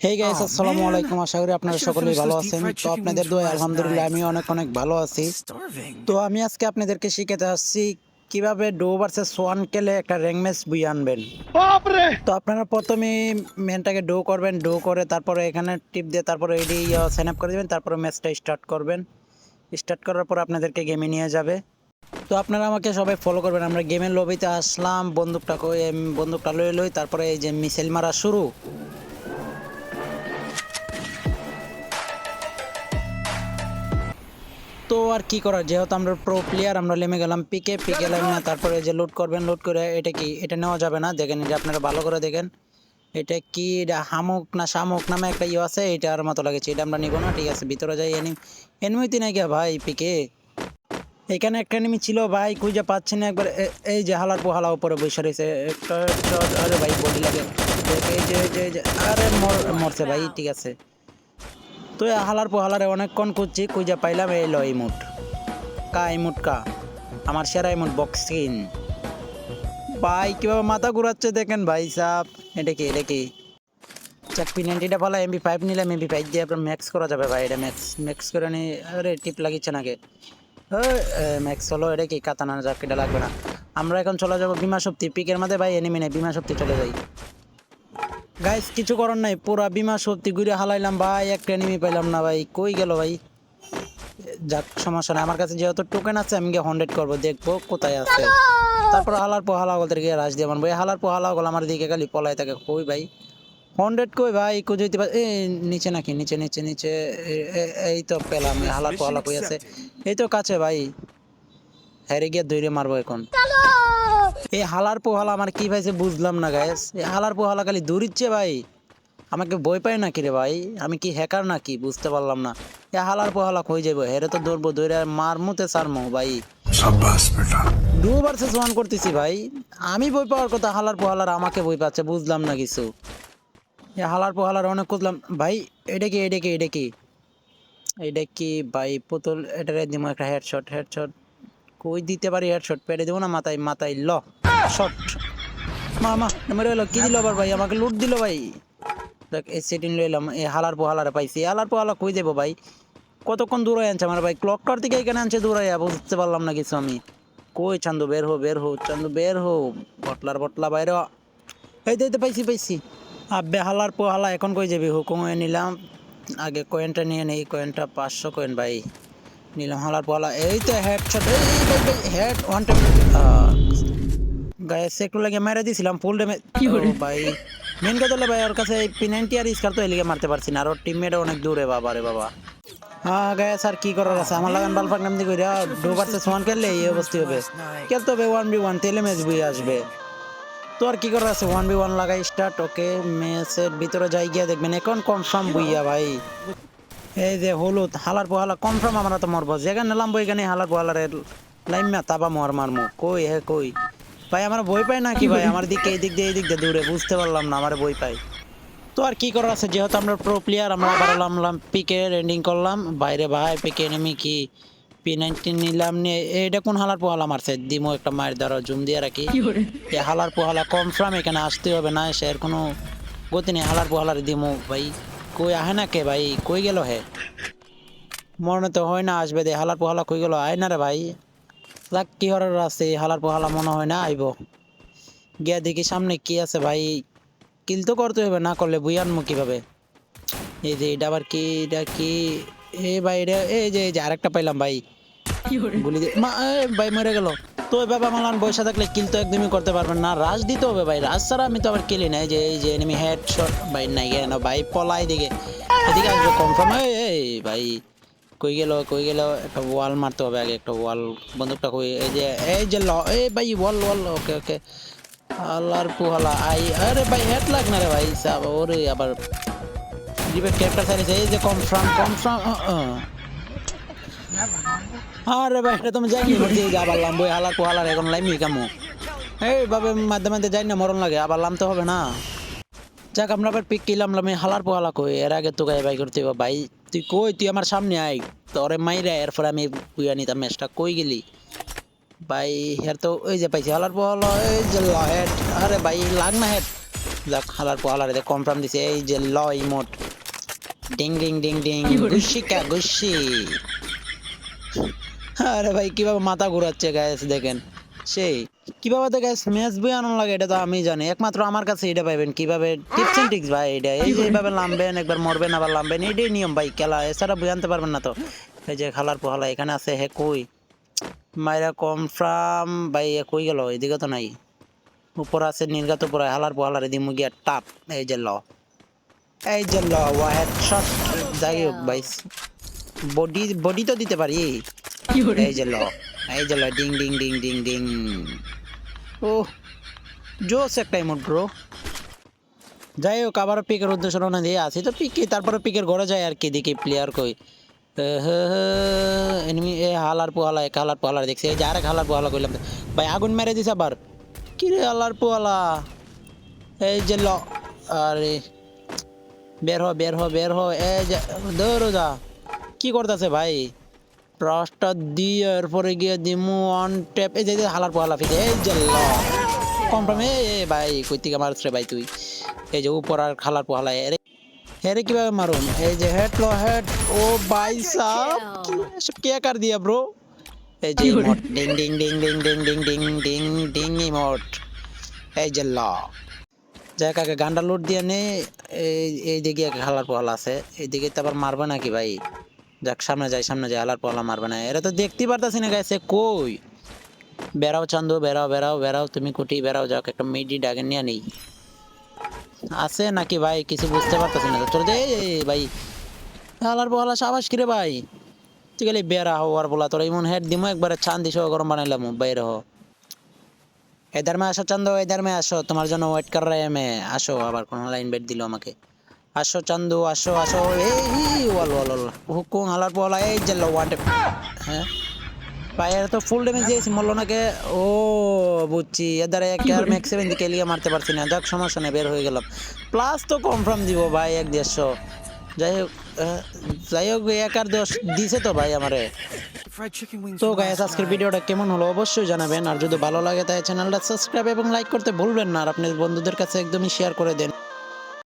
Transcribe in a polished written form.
Hey guys, Oh আসসালামু man, আলাইকুম। আশা করি I আপনারা should have সকলেই finished ভালো those deep আছেন। fried তো chicken wings আপনাদের from দোয়ায় last আলহামদুলিল্লাহ night. আমি অনেক ভালো আছি। Starving. তো আমি আজকে আপনাদেরকে শিখাতে আসছি কিভাবে ডো ভার্সেস সোয়ান খেলে একটা র্যাঙ্ক ম্যাচ বুই আনবেন। তো আপনারা প্রথমে ম্যানটাকে ডো করবেন, ডো করে তারপরে এখানে টিপ দিয়ে তারপরে এডি সাইন আপ করে দেবেন, তারপরে ম্যাচটা স্টার্ট করবেন। স্টার্ট করার পর আপনাদেরকে গেমে নিয়ে যাবে। তো আপনারা আমাকে সবাই ফলো করবেন। আমরা গেমের লবিতে আসলাম, বন্দুকটা লই তারপরে এই যে মিসাইল মারা শুরু। তো আর কি করার, যেহেতু আমরা প্রো প্লেয়ার, আমরা নেমে গেলাম পিকে না, তারপরে যে লুট করবেন, লুট করে এটা নেওয়া যাবে না। দেখেন, এটা আপনারা ভালো করে দেখেন, এটা কি, এটা হামুক না শামুক নামে একটা আছে, এটার মতো লাগেছে, এটা আমরা নিব না। ঠিক আছে, ভিতরে যাই। এনিমিতে নাই গিয়া ভাই পিকে। এখানে একটা এনিমি ছিল ভাই, খুঁজে পাচ্ছি না একবার। এই যে হালার পোহালা উপরে বসে রয়েছে একটা shot, আরে ভাই বডি লাগে। এই যে আরে মরছে ভাই। ঠিক আছে, তো হালার পোহালারে অনেকক্ষণ খুঁজছি, খুঁজে পাইলাম। এই লো ইমোট কা আমার সেরা ইমোট বক্সিং। ভাই কিভাবে মাথা ঘুরাচ্ছে দেখেন ভাই সাপ। এটা কি চাক P90টা ভালো, MP5 নিলাম। MP5 দিয়ে আপনার ম্যাক্স করা যাবে ভাই। এটা ম্যাক্স করে নি। আরে টিপ লাগিচ্ছে নাকি? ম্যাক্স হলো। এটা কি কাতানা জাকিটা লাগবে না। আমরা এখন চলে যাবো বিমা শক্তি। পিকের মধ্যে ভাই এনিমি নেই, বিমা শক্তি চলে যাই। গাইস কিছু করার নাই, পুরা বিমা শক্তি ঘুরে হালাইলাম ভাই, একটা এনিমি পাইলাম না ভাই। কই গেল ভাই? যাক, সমস্যা নাই, আমার কাছে যেহেতু টোকেন আছে আমি গিয়ে 100 করবো, দেখবো কোথায় আছে। তারপর হালার পো হালা গলদের গিয়ে রাশ দিয়ে মানবো। হালার পো হালা গল আমার দিকে খালি পলাই থাকে। কই ভাই 100 কই ভাই? খুঁজতে পার নিচে নাকি? নিচে এই তো পেলাম। হালার পো Mission হালা কই আছে? accepted. এই তো কাছে ভাই। হেরে গিয়ে দৌড়ে মারবো এখন। এই হালার পো হালা আমার কি ভাইছে বুঝলাম না গাইস। এই হালার পো হালা খালি দৌড়িচ্ছে ভাই। আমাকে বই পায় নাকি রে ভাই? আমি কি হ্যাকার নাকি? বুঝতে পারলাম না। এ হালার পো হালা কই যাইবো? হেরে তো দৌড়বো, দৌড়ে মারমুতে সারমু ভাই। शाबाश बेटा। 2 ভার্সেস 1 করতেছি ভাই। আমি বই পাওয়ার কথা, হালার পোহালার আমাকে বই পাচ্ছে, বুঝলাম না কিছু। এ হালার পোহালার অনেক খুঁজলাম ভাই। এটা কি ভাই? পুতুল এটারে দিব একটা হেডশট। কই দিতে পারি হেডশট? পেরে দেবো না মাথায় ল শট। মা মেরে এলো। কি দিল আবার ভাই? আমাকে লুট দিল ভাই। দেখ এই সেটিং লইলাম। এই হালার পোহালারে পাইছি। হালার পোহালা কই দেবো ভাই? কতক্ষণ দূরে আনছে আমার ভাই? ক্লকটার দিকে এখানে আনছে দূরাইয়া, বুঝতে পারলাম না কিছু আমি। কই চান্দু বের হো চান্দু বের হো। বটলা বাইরে হ। এই তো পাইছি। আব্বে হালার পো হালা এখন কই যাবি? হুকুম হয়ে নিলাম। আগে কয়েনটা নিয়ে নেই, কয়েনটা 500 কয়েন ভাই নিলাম। হালার পো হালা এই তো হেডশট। এই ভাই হেড ওয়ান টাইম গায়ে একটু লাগে মেরে দিছিলাম ফুল ড্যামেজ। ও ভাই মেন কথা হলো ভাই, ওর কাছে P90 আর স্কার তো এলিগে মারতে পারছি না, আর ওর টিমমেট অনেক দূরে। বাবা রে বাবা। হ্যাঁ গায়ে স্যার কি করার আছে? Oh আমার লাগান man, বালফাক নাম দিয়ে কইরা I should have 2 finished those versus 1 deep খেললে fried এই chicken wings অবস্থা from হবে। last night. খেলতে হবে 1v1, তেলে ম্যাচ বই আসবে। Starving. তো আর কি করার আছে, 1v1 লাগাই স্টার্ট। ওকে, ম্যাচের ভিতরে যাই গিয়া দেখবেন এখন কনফার্ম বুইয়া ভাই। এই যে হলুদ হালার পোহালা কনফার্ম আমরা তো মরবো। যেখানে নামবো এখানে হালার পোহালার লাইমা তাবা মারমু। কই কই ভাই? আমার বই পাই নাকি ভাই? আমার দিকে এই দিক দিয়ে দূরে, বুঝতে পারলাম না। আমার বই পাই। তো আর কি করার আছে, যেহেতু আমরা প্রো প্লেয়ার, আমরা আবার নামলাম পিকে, রেন্ডিং করলাম বাইরে ভাই। পিকে এনিমি কি P90 নিলাম নিয়ে। এইটা কোন হালার পোহালা মারছে? দিমো একটা মায়ের দ্বারা জুম দিয়ে রাখি। এই হালার পোহালা কনফার্ম এখানে আসতে হবে না, সে এর কোনো গতি নেই। হালার পোহালার দিমো ভাই। কই আহে না কে ভাই? কই গেল হে? মনে তো হয় না আসবে। দে হালার পোহালা কই গেল? আয় না রে ভাই। লাক কি হরার আছে? হালার পোহালা মনে হয় না আইব। গিয়া দেখি সামনে কি আছে ভাই। কিল তো করতে হবে, না করলে বুই আনমু কিভাবে? এই যে এটা আবার কি? এটা কি? এ ভাই এটা এই যে আরেকটা পাইলাম ভাই। গুলি দিয়ে ভাই মরে গেল। তো এভাবে মালান বসে থাকলে কিল তো একদমই করতে পারবেন না। রাশ দিতে হবে ভাই, রাশ ছাড়া আমি তো আবার কিলি না। এই যে এনিমি হেডশট ভাই নাই কেন ভাই? পলাই দিকে এদিকে আসবে কনফার্ম। এই ভাই কই গেল? একটা ওয়াল মারতে হবে আগে, একটা ওয়াল। বন্দুকটা কই? এই যে এই ভাই ওয়াল। ওকে আল্লাহর পুহালা আই। আরে ভাই হেড লাগ না রে ভাই সাব। ওরে আবার ডিবেট ক্যারেক্টার সাইজ। এই যে কনফার্ম। আরে ভাই এটা তুমি যাইনি মরছি। এই যে আবার লাম বই হালার পোহালার এখন লাইমি কামু। এই ভাবে মাঝে যাই না, মরণ লাগে, আবার লামতে হবে না। যাক আমরা আবার পিক কিলাম। লামে হালার পোহালা কই? এর আগে তো গায়ে ভাই করতে হবে ভাই। তুই কই? তুই আমার সামনে আয়, তোরে মাইরা এরপর আমি বুয়া নিতাম ম্যাচটা। কই গেলি ভাই? হের তো ওই যে পাইছি হালার পোহালা। এই যে হেড। আরে ভাই লাগ না হেড। যাক হালার পোহালার এদের কনফার্ম দিছে এই যে ল emote ding ding ding ding গুশি কা গুশি আরে ভাই কিভাবে মাথা ঘুরাচ্ছে গাইস দেখেন সেই কিভাবে তো গাইস ম্যাচ বই আনন্দ লাগে এটা তো আমি জানি একমাত্র আমার কাছে এটা পাইবেন কিভাবে টিপস এন্ড ট্রিক্স ভাই এটা এই যে এইভাবে নামবেন একবার মরবেন আবার নামবেন এটাই নিয়ম ভাই খেলা এছাড়া বই আনতে পারবেন না তো এই যে খালার পোহালা এখানে আছে হে কই মাইরা কনফার্ম ভাই এ কই গেল এদিকে তো নাই উপর আছে নির্গাত উপরে হালার পোহালার এদিকে মুগিয়া টাপ এই যে ল এই যে ল ওয়াহেড শট যাই হোক ভাই বডি বডি তো দিতে পারি এই যে ল ding ding ding ding ding ও জোস একটা ইমোট ব্রো যাই হোক আবারও পিকের উদ্দেশ্য রওনা দিয়ে আসি তো পিকে তারপরে পিকের ঘরে যায় আর কি দেখি প্লেয়ার কই এনিমি এ হালার পোহালা এক হালার পোহালা দেখছি এই যে আরেক হালার পোহালা কইলাম ভাই আগুন মেরে দিছে আবার কি রে হালার পোহালা এই যে ল আরে বের হ এই যে দৌড়ো যা কি করতেছে ভাই রাস্তা দিয়ে এরপরে গিয়ে দিমু অন ট্যাপ এই যে হালার পোহালা ফিতে এই যে ল কনফার্ম এ ভাই কই থেকে মারছ রে ভাই তুই এই যে উপর আর খালার পোহালা এরে হেরে কিভাবে মারুম এই যে হেড লো হেড ও ভাই সাব সব কে কার দিয়া ব্রো এই যে emote ding ding ding ding ding ding ding ding ding emote এই যে ল যাক আগে গান্ডা লুট দিয়ে নে এই দিকে এক খালার পোহালা আছে এইদিকে তো আবার মারবে নাকি ভাই যাক সামনে যাই হালার পোহালা মারবে না এরা তো দেখতেই পারতাছি না গাইছে কই বেরাও চান্দু বেরাও তুমি কুটি বেরাও যাক একটা মিডি ডাগেন নিয়ে নেই আছে নাকি ভাই কিছু বুঝতে পারতাছি না তোর দে ভাই হালার পোহালা সাবাস কিরে ভাই তুই গেলি বেরা হওয়ার বলা তোর এমন হেড দিমো একবারে চান্দি সহ গরম বানাইলাম বাইরে হ इधर में आसो चंदो इधर में आसो तुम्हारे जन वेट कर रहे हैं मैं आसो আবার কোন লাইন বেট দিল আমাকে আসো চান্দু আসো এই ওয়াল হুকুম হালার পোলা এই যে লো ওয়ান হ্যাঁ পায়ের তো ফুল ড্যামেজ দিয়েছি মরলো নাকি ও বুঝছি এদার এক আর ম্যাক্স 7 দিকে লিয়ে মারতে পারছি না যাক সমস্যা নেই বের হয়ে গেলাম প্লাস তো কনফার্ম দিব ভাই 150 যাই হোক এক আর 10 দিছে তো ভাই আমারে তো গাইস আজকের ভিডিওটা কেমন হলো অবশ্যই জানাবেন আর যদি ভালো লাগে তাহলে চ্যানেলটা সাবস্ক্রাইব এবং লাইক করতে ভুলবেন না আর আপনাদের বন্ধুদের কাছে একদমই শেয়ার করে দেন